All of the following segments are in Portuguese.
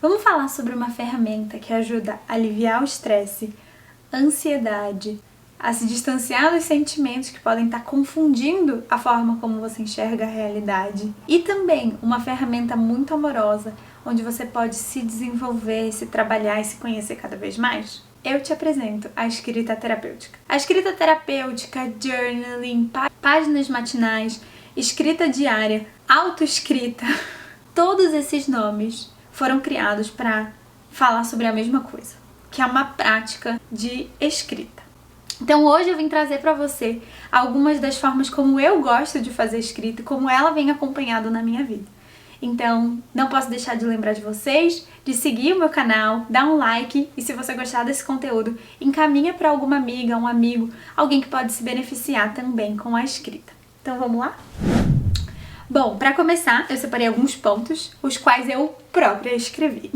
Vamos falar sobre uma ferramenta que ajuda a aliviar o estresse, a ansiedade, a se distanciar dos sentimentos que podem estar confundindo a forma como você enxerga a realidade. E também uma ferramenta muito amorosa, onde você pode se desenvolver, se trabalhar e se conhecer cada vez mais. Eu te apresento a escrita terapêutica. A escrita terapêutica, journaling, páginas matinais, escrita diária, autoescrita, todos esses nomes foram criados para falar sobre a mesma coisa, que é uma prática de escrita. Então hoje eu vim trazer para você algumas das formas como eu gosto de fazer escrita e como ela vem acompanhado na minha vida. Então não posso deixar de lembrar de vocês, de seguir o meu canal, dar um like e se você gostar desse conteúdo, encaminha para alguma amiga, um amigo, alguém que pode se beneficiar também com a escrita. Então vamos lá? Bom, para começar, eu separei alguns pontos, os quais eu própria escrevi.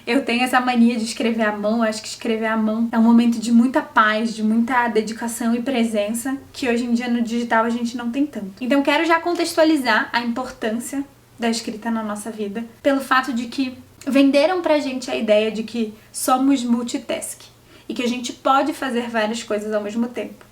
Eu tenho essa mania de escrever à mão, acho que escrever à mão é um momento de muita paz, de muita dedicação e presença, que hoje em dia no digital a gente não tem tanto. Então quero já contextualizar a importância da escrita na nossa vida, pelo fato de que venderam pra gente a ideia de que somos multitask e que a gente pode fazer várias coisas ao mesmo tempo.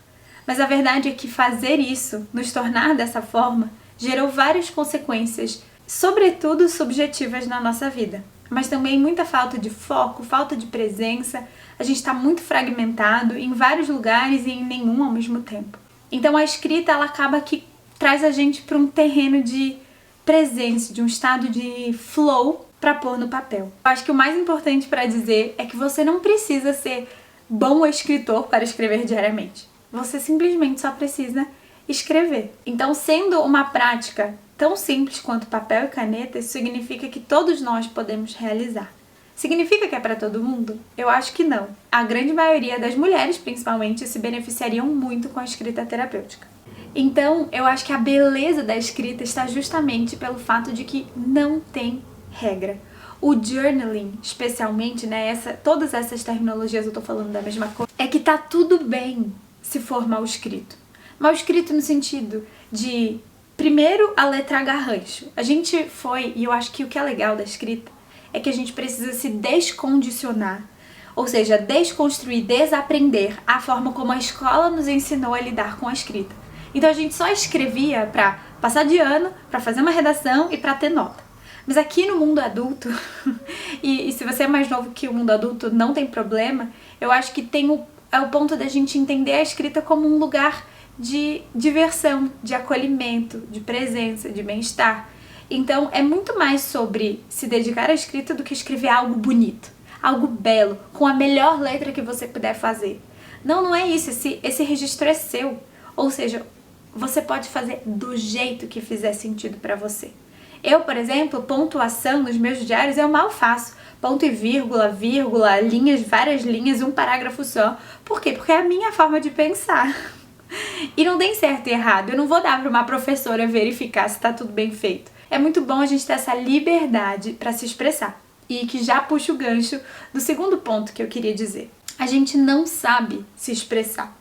Mas a verdade é que fazer isso, nos tornar dessa forma, gerou várias consequências, sobretudo subjetivas na nossa vida. Mas também muita falta de foco, falta de presença, a gente está muito fragmentado em vários lugares e em nenhum ao mesmo tempo. Então a escrita ela acaba que traz a gente para um terreno de presença, de um estado de flow para pôr no papel. Eu acho que o mais importante para dizer é que você não precisa ser bom escritor para escrever diariamente. Você simplesmente só precisa escrever. Então, sendo uma prática tão simples quanto papel e caneta, isso significa que todos nós podemos realizar. Significa que é para todo mundo? Eu acho que não. A grande maioria das mulheres, principalmente, se beneficiariam muito com a escrita terapêutica. Então, eu acho que a beleza da escrita está justamente pelo fato de que não tem regra. O journaling, especialmente, né, todas essas terminologias eu tô falando da mesma coisa, é que tá tudo bem se for mal escrito. Mal escrito no sentido de, primeiro, a letra garrancho. A gente foi, e eu acho que o que é legal da escrita é que a gente precisa se descondicionar, ou seja, desconstruir, desaprender a forma como a escola nos ensinou a lidar com a escrita. Então a gente só escrevia para passar de ano, para fazer uma redação e para ter nota. Mas aqui no mundo adulto, e se você é mais novo que o mundo adulto, não tem problema, eu acho que é o ponto da gente entender a escrita como um lugar de diversão, de acolhimento, de presença, de bem-estar. Então é muito mais sobre se dedicar à escrita do que escrever algo bonito, algo belo, com a melhor letra que você puder fazer. Não é isso, esse registro é seu. Ou seja, você pode fazer do jeito que fizer sentido pra você. Eu, por exemplo, pontuação nos meus diários eu mal faço. Ponto e vírgula, linhas, várias linhas, um parágrafo só. Por quê? Porque é a minha forma de pensar. E não tem certo e errado, eu não vou dar para uma professora verificar se está tudo bem feito. É muito bom a gente ter essa liberdade para se expressar. E que já puxa o gancho do segundo ponto que eu queria dizer. A gente não sabe se expressar.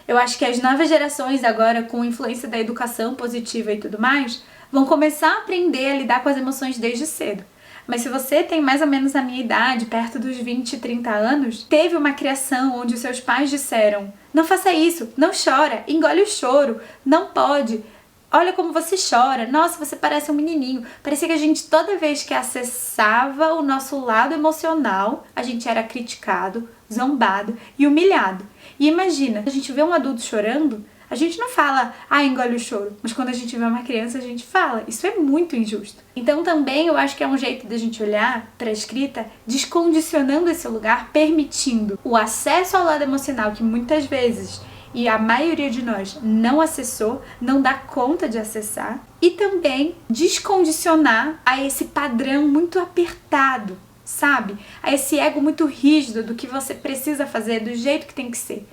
Eu acho que as novas gerações agora, com influência da educação positiva e tudo mais, vão começar a aprender a lidar com as emoções desde cedo. Mas se você tem mais ou menos a minha idade, perto dos 20, 30 anos, teve uma criação onde os seus pais disseram: não faça isso, não chora, engole o choro, não pode, olha como você chora, nossa, você parece um menininho. Parecia que a gente, toda vez que acessava o nosso lado emocional, a gente era criticado, zombado e humilhado. E imagina, a gente vê um adulto chorando, a gente não fala, engole o choro, mas quando a gente vê uma criança, a gente fala. Isso é muito injusto. Então também eu acho que é um jeito da gente olhar para a escrita, descondicionando esse lugar, permitindo o acesso ao lado emocional que muitas vezes, e a maioria de nós não acessou, não dá conta de acessar, e também descondicionar a esse padrão muito apertado, sabe? A esse ego muito rígido do que você precisa fazer, do jeito que tem que ser.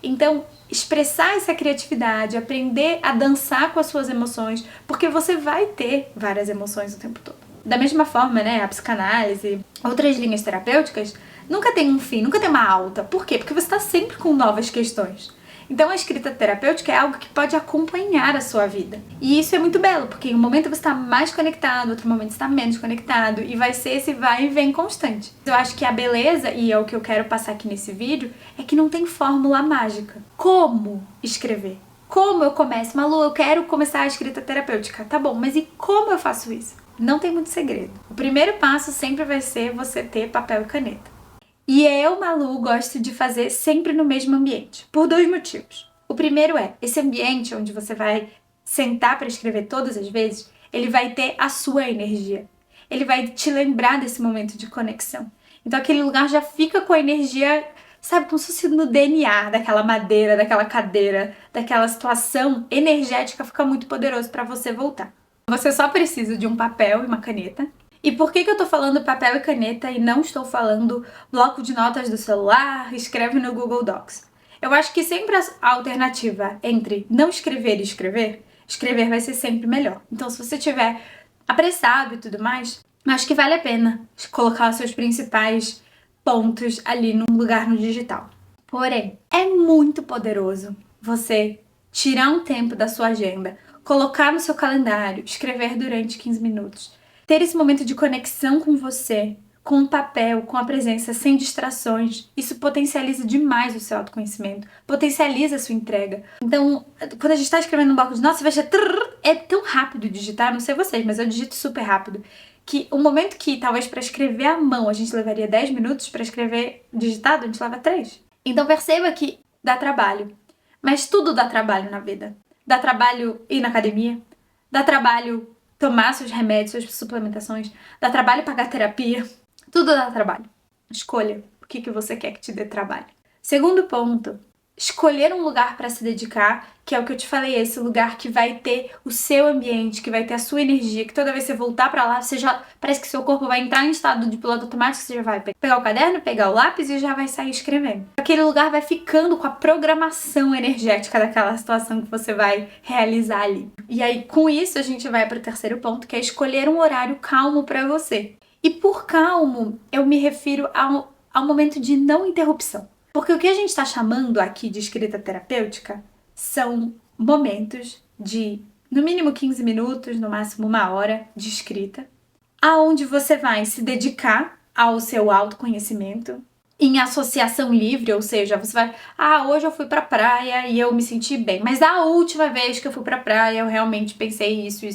Então, expressar essa criatividade, aprender a dançar com as suas emoções, porque você vai ter várias emoções o tempo todo. Da mesma forma, né, a psicanálise, outras linhas terapêuticas, nunca tem um fim, nunca tem uma alta. Por quê? Porque você está sempre com novas questões. Então a escrita terapêutica é algo que pode acompanhar a sua vida. E isso é muito belo, porque em um momento você está mais conectado, outro momento você está menos conectado, e vai ser esse vai e vem constante. Eu acho que a beleza, e é o que eu quero passar aqui nesse vídeo, é que não tem fórmula mágica. Como escrever? Como eu começo? Malu, eu quero começar a escrita terapêutica. Tá bom, mas e como eu faço isso? Não tem muito segredo. O primeiro passo sempre vai ser você ter papel e caneta. E eu, Malu, gosto de fazer sempre no mesmo ambiente, por 2 motivos. O primeiro é, esse ambiente onde você vai sentar para escrever todas as vezes, ele vai ter a sua energia. Ele vai te lembrar desse momento de conexão. Então aquele lugar já fica com a energia, sabe, como se fosse no DNA daquela madeira, daquela cadeira, daquela situação energética, fica muito poderoso para você voltar. Você só precisa de um papel e uma caneta. E por que eu tô falando papel e caneta e não estou falando bloco de notas do celular, escreve no Google Docs? Eu acho que sempre a alternativa entre não escrever e escrever, escrever vai ser sempre melhor. Então se você tiver apressado e tudo mais, acho que vale a pena colocar os seus principais pontos ali num lugar no digital. Porém, é muito poderoso você tirar um tempo da sua agenda, colocar no seu calendário, escrever durante 15 minutos. Ter esse momento de conexão com você, com o papel, com a presença, sem distrações, isso potencializa demais o seu autoconhecimento, potencializa a sua entrega. Então, quando a gente está escrevendo no bloco de notas, você vai achar é tão rápido digitar, não sei vocês, mas eu digito super rápido, que o momento que talvez para escrever à mão a gente levaria 10 minutos, para escrever digitado a gente leva 3. Então perceba que dá trabalho, mas tudo dá trabalho na vida. Dá trabalho ir na academia, dá trabalho tomar seus remédios, suas suplementações, dá trabalho pagar terapia, tudo dá trabalho. Escolha o que você quer que te dê trabalho. Segundo ponto, escolher um lugar para se dedicar, que é o que eu te falei, esse lugar que vai ter o seu ambiente, que vai ter a sua energia, que toda vez que você voltar para lá, você já parece que seu corpo vai entrar em estado de piloto automático, você já vai pegar o caderno, pegar o lápis e já vai sair escrevendo. Aquele lugar vai ficando com a programação energética daquela situação que você vai realizar ali. E aí, com isso, a gente vai para o terceiro ponto, que é escolher um horário calmo para você. E por calmo, eu me refiro ao momento de não interrupção. Porque o que a gente está chamando aqui de escrita terapêutica são momentos de, no mínimo 15 minutos, no máximo 1 hora de escrita, aonde você vai se dedicar ao seu autoconhecimento em associação livre, ou seja, você vai, hoje eu fui pra praia e eu me senti bem, mas a última vez que eu fui pra praia eu realmente pensei isso.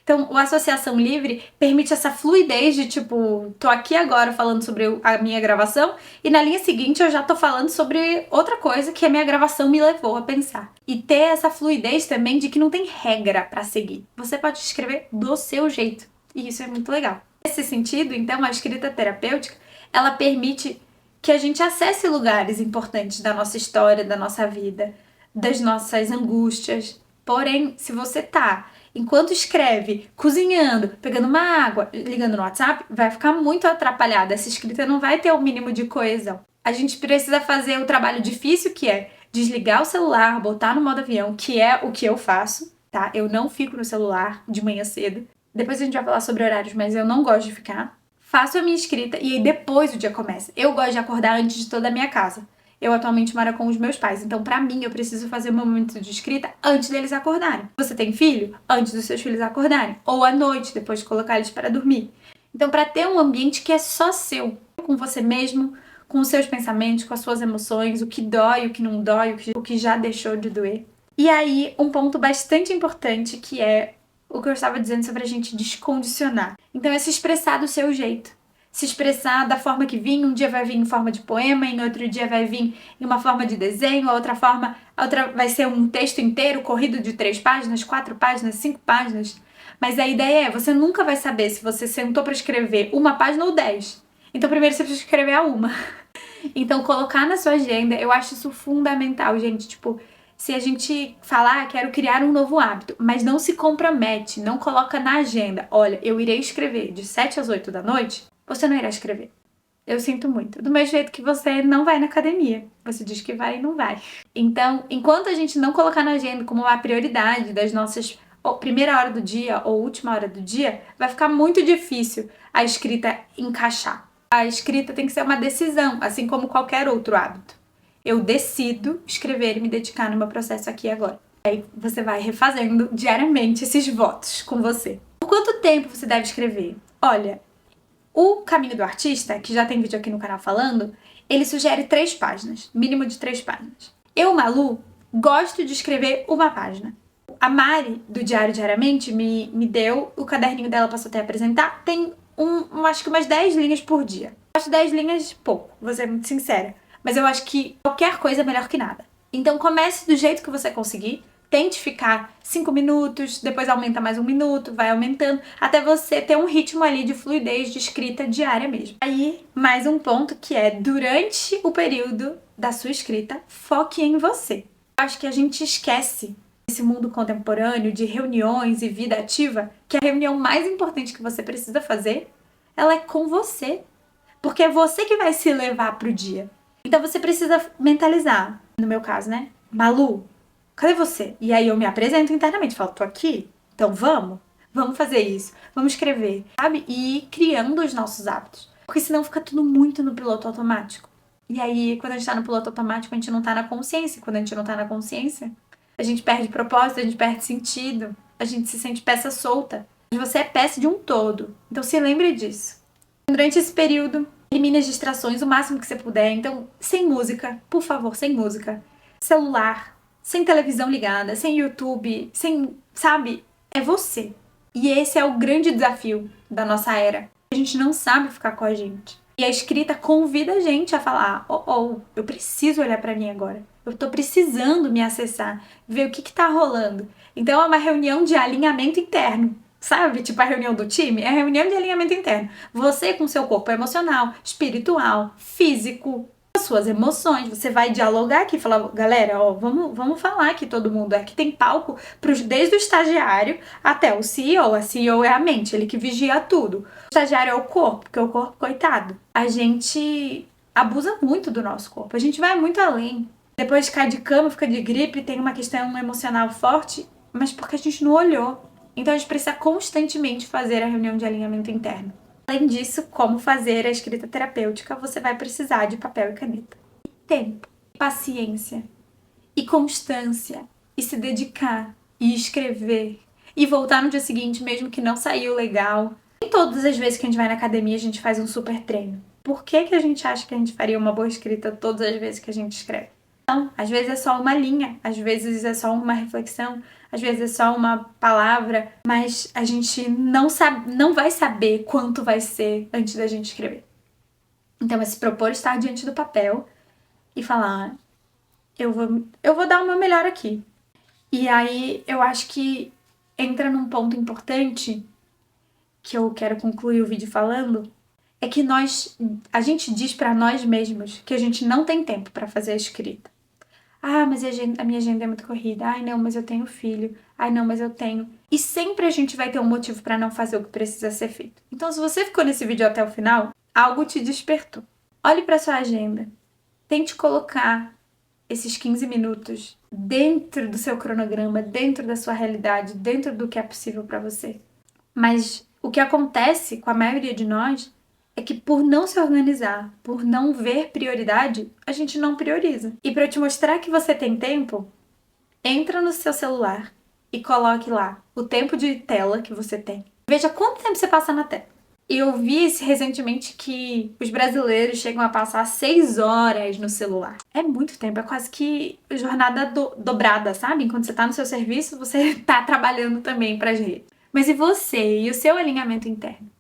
Então, a associação livre permite essa fluidez de tipo, tô aqui agora falando sobre a minha gravação e na linha seguinte eu já tô falando sobre outra coisa que a minha gravação me levou a pensar. E ter essa fluidez também de que não tem regra pra seguir. Você pode escrever do seu jeito e isso é muito legal. Nesse sentido, então, a escrita terapêutica, ela permite que a gente acesse lugares importantes da nossa história, da nossa vida, das nossas angústias. Porém, se você tá, enquanto escreve, cozinhando, pegando uma água, ligando no WhatsApp, vai ficar muito atrapalhada. Essa escrita não vai ter o mínimo de coesão. A gente precisa fazer o trabalho difícil, que é desligar o celular, botar no modo avião, que é o que eu faço, tá? Eu não fico no celular de manhã cedo. Depois a gente vai falar sobre horários, mas eu não gosto de ficar. Faço a minha escrita e aí depois o dia começa. Eu gosto de acordar antes de toda a minha casa. Eu atualmente moro com os meus pais, então pra mim eu preciso fazer o meu momento de escrita antes deles acordarem. Você tem filho? Antes dos seus filhos acordarem. Ou à noite, depois de colocar eles para dormir. Então pra ter um ambiente que é só seu, com você mesmo, com os seus pensamentos, com as suas emoções, o que dói, o que não dói, o que já deixou de doer. E aí, um ponto bastante importante que é o que eu estava dizendo sobre a gente descondicionar. Então é se expressar do seu jeito. Se expressar da forma que vir, um dia vai vir em forma de poema, em outro dia vai vir em uma forma de desenho, a outra vai ser um texto inteiro, corrido de 3 páginas, 4 páginas, 5 páginas. Mas a ideia é, você nunca vai saber se você sentou para escrever 1 página ou 10. Então primeiro você precisa escrever a 1. Então colocar na sua agenda, eu acho isso fundamental, gente, tipo, se a gente falar, quero criar um novo hábito, mas não se compromete, não coloca na agenda, olha, eu irei escrever de 7 às 8 da noite, você não irá escrever. Eu sinto muito. Do mesmo jeito que você não vai na academia. Você diz que vai e não vai. Então, enquanto a gente não colocar na agenda como uma prioridade das nossas primeira hora do dia ou última hora do dia, vai ficar muito difícil a escrita encaixar. A escrita tem que ser uma decisão, assim como qualquer outro hábito. Eu decido escrever e me dedicar no meu processo aqui e agora. Aí você vai refazendo diariamente esses votos com você. Por quanto tempo você deve escrever? Olha, o Caminho do Artista, que já tem vídeo aqui no canal falando, ele sugere 3 páginas, mínimo de 3 páginas. Eu, Malu, gosto de escrever uma página. A Mari, do Diário Diariamente, me deu o caderninho dela pra até apresentar. Tem acho que umas 10 linhas por dia. Eu acho 10 linhas pouco, vou ser muito sincera. Mas eu acho que qualquer coisa é melhor que nada. Então comece do jeito que você conseguir. Tente ficar 5 minutos, depois aumenta mais 1 minuto, vai aumentando, até você ter um ritmo ali de fluidez de escrita diária mesmo. Aí, mais um ponto que é, durante o período da sua escrita, foque em você. Acho que a gente esquece, nesse mundo contemporâneo de reuniões e vida ativa, que a reunião mais importante que você precisa fazer, ela é com você. Porque é você que vai se levar pro dia. Então você precisa mentalizar. No meu caso, né? Malu, cadê você? E aí eu me apresento internamente, falo, tô aqui, então vamos fazer isso, vamos escrever, sabe? E ir criando os nossos hábitos. Porque senão fica tudo muito no piloto automático. E aí, quando a gente tá no piloto automático, a gente não tá na consciência. Quando a gente não tá na consciência, a gente perde propósito, a gente perde sentido, a gente se sente peça solta. Mas você é peça de um todo. Então se lembre disso. Durante esse período, elimine as distrações o máximo que você puder. Então, sem música, por favor, sem música. Celular, sem televisão ligada, sem YouTube, sem, sabe? É você. E esse é o grande desafio da nossa era. A gente não sabe ficar com a gente. E a escrita convida a gente a falar, eu preciso olhar pra mim agora. Eu tô precisando me acessar, ver o que tá rolando. Então é uma reunião de alinhamento interno. Sabe? Tipo a reunião do time, é a reunião de alinhamento interno. Você com seu corpo emocional, espiritual, físico, as suas emoções. Você vai dialogar aqui e falar, galera, vamos falar aqui todo mundo. Aqui tem palco desde o estagiário até o CEO. A CEO é a mente, ele que vigia tudo. O estagiário é o corpo, porque o corpo, coitado. A gente abusa muito do nosso corpo, a gente vai muito além. Depois de cair de cama, fica de gripe, tem uma questão emocional forte, mas porque a gente não olhou. Então a gente precisa constantemente fazer a reunião de alinhamento interno. Além disso, como fazer a escrita terapêutica, você vai precisar de papel e caneta. E tempo, e paciência, e constância, e se dedicar, e escrever, e voltar no dia seguinte mesmo que não saiu legal. Nem todas as vezes que a gente vai na academia a gente faz um super treino. Por que a gente acha que a gente faria uma boa escrita todas as vezes que a gente escreve? Não, às vezes é só uma linha, às vezes é só uma reflexão, às vezes é só uma palavra, mas a gente não vai saber quanto vai ser antes da gente escrever. Então é se propor estar diante do papel e falar, eu vou dar o meu melhor aqui. E aí eu acho que entra num ponto importante que eu quero concluir o vídeo falando, é que a gente diz pra nós mesmos que a gente não tem tempo pra fazer a escrita. Ah, mas a minha agenda é muito corrida. Ai, não, mas eu tenho filho. Ai, não, mas eu tenho. E sempre a gente vai ter um motivo pra não fazer o que precisa ser feito. Então, se você ficou nesse vídeo até o final, algo te despertou. Olhe pra sua agenda. Tente colocar esses 15 minutos dentro do seu cronograma, dentro da sua realidade, dentro do que é possível pra você. Mas o que acontece com a maioria de nós é que por não se organizar, por não ver prioridade, a gente não prioriza. E para eu te mostrar que você tem tempo, entra no seu celular e coloque lá o tempo de tela que você tem. Veja quanto tempo você passa na tela. Eu vi recentemente que os brasileiros chegam a passar 6 horas no celular. É muito tempo, é quase que jornada dobrada, sabe? Enquanto você tá no seu serviço, você tá trabalhando também para as redes. Mas e você? E o seu alinhamento interno?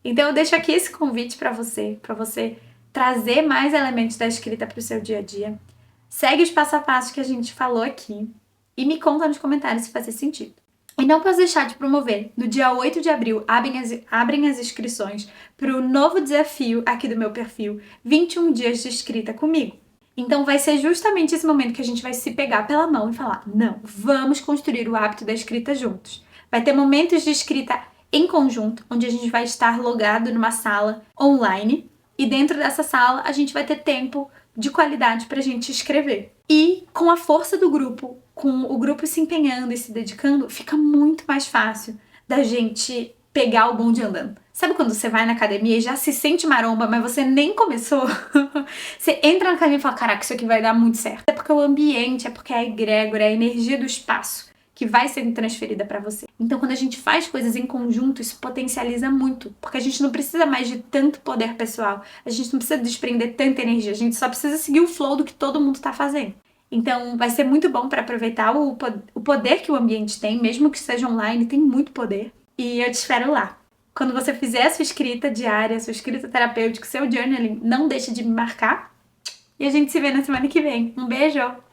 Então eu deixo aqui esse convite para você trazer mais elementos da escrita para o seu dia a dia. Segue os passo a passo que a gente falou aqui e me conta nos comentários se faz sentido. E não posso deixar de promover, no dia 8 de abril, abrem as inscrições para o novo desafio aqui do meu perfil, 21 dias de escrita comigo. Então vai ser justamente esse momento que a gente vai se pegar pela mão e falar, não, vamos construir o hábito da escrita juntos. Vai ter momentos de escrita em conjunto, onde a gente vai estar logado numa sala online e dentro dessa sala a gente vai ter tempo de qualidade pra gente escrever. E com a força do grupo, com o grupo se empenhando e se dedicando, fica muito mais fácil da gente pegar o bonde andando. Sabe quando você vai na academia e já se sente maromba, mas você nem começou? Você entra na academia e fala, caraca, isso aqui vai dar muito certo. É porque o ambiente, é porque é a egrégora, é a energia do espaço que vai sendo transferida para você. Então, quando a gente faz coisas em conjunto, isso potencializa muito, porque a gente não precisa mais de tanto poder pessoal, a gente não precisa desprender tanta energia, a gente só precisa seguir o flow do que todo mundo tá fazendo. Então, vai ser muito bom para aproveitar o poder que o ambiente tem, mesmo que seja online, tem muito poder. E eu te espero lá. Quando você fizer a sua escrita diária, a sua escrita terapêutica, seu journaling, não deixe de me marcar. E a gente se vê na semana que vem. Um beijo!